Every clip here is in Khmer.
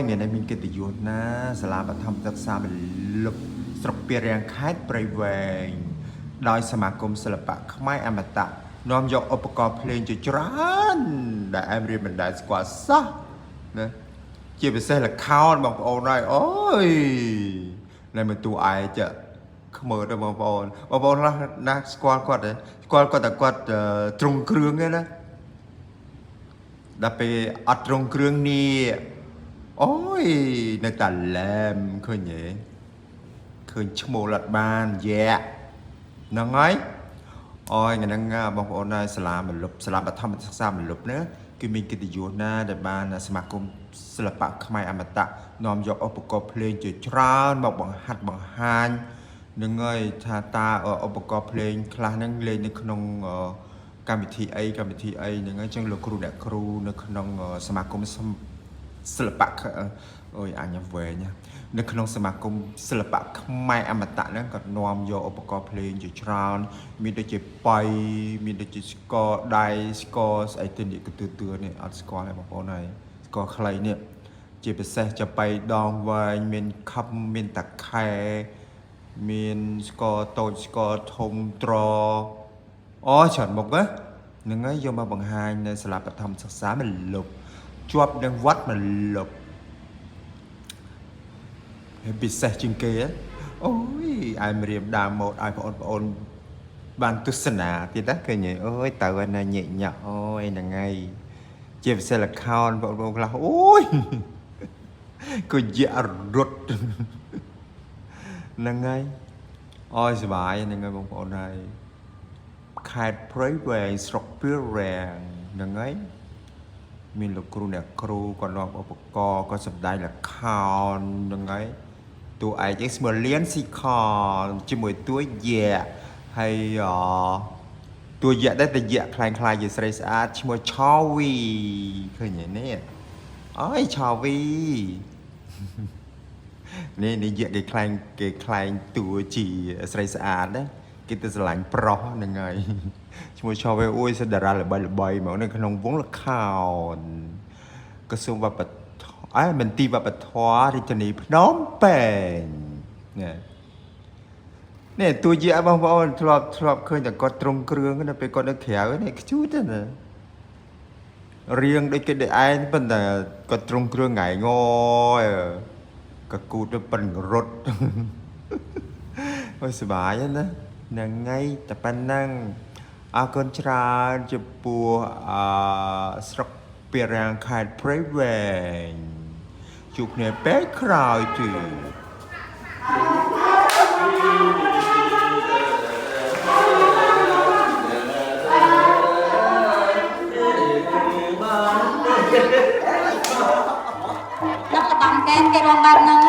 មានតែមានកិត្តិយសណាសាលាបឋមសិក្សាបន្លប់ស្រុកពារាំងខេត្តព្រៃវែងដោយសមាគមសិល្បៈខ្មែរអមតៈនាំយកឧបករណ៍ភ្លេងជាច្រើនដែលអែមរៀនមិនដែលស្គាល់សោះណាជាពិសេសល្ខោនបងប្អូនហើយអូយនៅមើលតួឯងចាខ្មើទៅបងប្អូនខ្លះណាស្គាល់គាត់ទេស្គាល់គាត់តែគាត់ទ្រង់គ្រឿងទេណាដល់ពេលអត់ទ្រង់គ្រឿងនេះអូយនៅតែឡែមឃើញទេឃើញឈ្មោះអត់បានយ៉ាហ្នឹងហើយអូយហ្នឹងបងប្អូនហើយសាលាមលុបសាលាបឋមសិក្សាមលុបណាគឺមានកិត្តិយសណាដែលបានសមាគមសិល្បៈខ្មែរអមតៈនាំយកឧបករណ៍ភ្លេងជាច្រើនមកបង្ហាត់បង្ហាញនឹងហើយថាតើឧបករណ៍ភ្លេងខ្លះហ្នឹងលេងនៅក្នុងកម្មវិធីអីហ្នឹងហើយចឹងលោកគ្រូអ្នកគ្រូនៅក្នុងសមាគមសិល្បៈអូយអញវែងនៅក្នុងសមាគមសិល្បៈខ្មែរអមតៈហ្នឹងក៏នាំយកឧបករណ៍ភ្លេងជាច្រើនមានដូចជាប៉ៃមានដូចជាស្គរដៃស្គរស្អីទៅនេះក៏ទឿនេះអត់ស្គាល់ទេបងប្អូនហើយស្គរខ្លីនេះជាពិសេសចាប៉ៃដងវែងមានខឹបមានតាខែមានស្គរតូចស្គរធំត្រអូច្រើនមុខហ្នឹងហើយយកមកបង្ហាញនៅសាលាបឋមសិក្សាមលុបជាប់នឹងវត្តមលុបហើយពិសេសជាងគេអូយអែមរៀមដើមម៉ូតឲ្យបងប្អូនបានទស្សនាទៀតណាឃើញទេអូយតើណាញែកញាក់អូយហ្នឹងហើយជាពិសេសល្ខោនបងប្អូនខ្លះអូយក៏យ៉ារត់ហ្នឹងហើយអូយសុបាយហ្នឹងហើយបងប្អូនហើយខេត្តព្រៃវែងស្រុកពារាំងហ្នឹងហើយមានលោកគ្រូអ្នកគ្រូក៏នាំឧបករណ៍ក៏សម្ដែងល្ខោនហ្នឹងហើយតួឯកស្មើលៀនស៊ីខជាមួយតួយ៉ាហើយតួយ៉ាដែរតែយ៉ាខ្លាំងខ្លាយជាស្រីស្អាតឈ្មោះឆោវីឃើញទេនេះអូយឆោវីនេះយ៉ាគេខ្លាំងតួជាស្រីស្អាតណាគេទៅស្រឡាញ់ប្រុសហ្នឹងហើយឈ្មោះឆោវីអូយសតារាល្បីមកនៅក្នុងវងល្ខោនក្រសួងវប្បធម៌មន្ទីរវប្បធម៌រាជធានីភ្នំពេញនេះតួជាបងប្អូនធ្លាប់ឃើញតែគាត់ទ្រង់គ្រឿងណាពេលគាត់នៅក្រៅនេះខ្ជូតណារៀងដូចគេដូចឯងប៉ុន្តែគាត់ទ្រង់គ្រឿងថ្ងៃងក៏គូតទៅប៉ិនរត់អូយសុបាយណាហ្នឹងហើយតែប៉ុណ្ណឹងអរគុណច្រើនចំពោះស្រុកពារាំងខេត្តព្រៃវែងជួបគ្នាពេលក្រោយទៀតដល់កតំកែគេរំបានហ្នឹង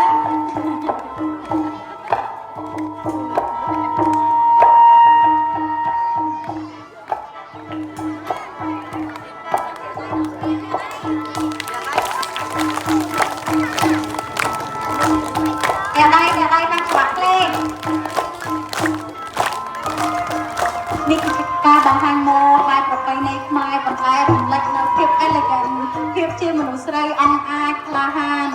នេះគឺការបង្ហាញម៉ូដបែបប្រពៃណីខ្មែរប៉ុន្តែរំលេចនៅភាព elegant ភាពជាមនុស្សស្រីអង់អាចក្លាហាន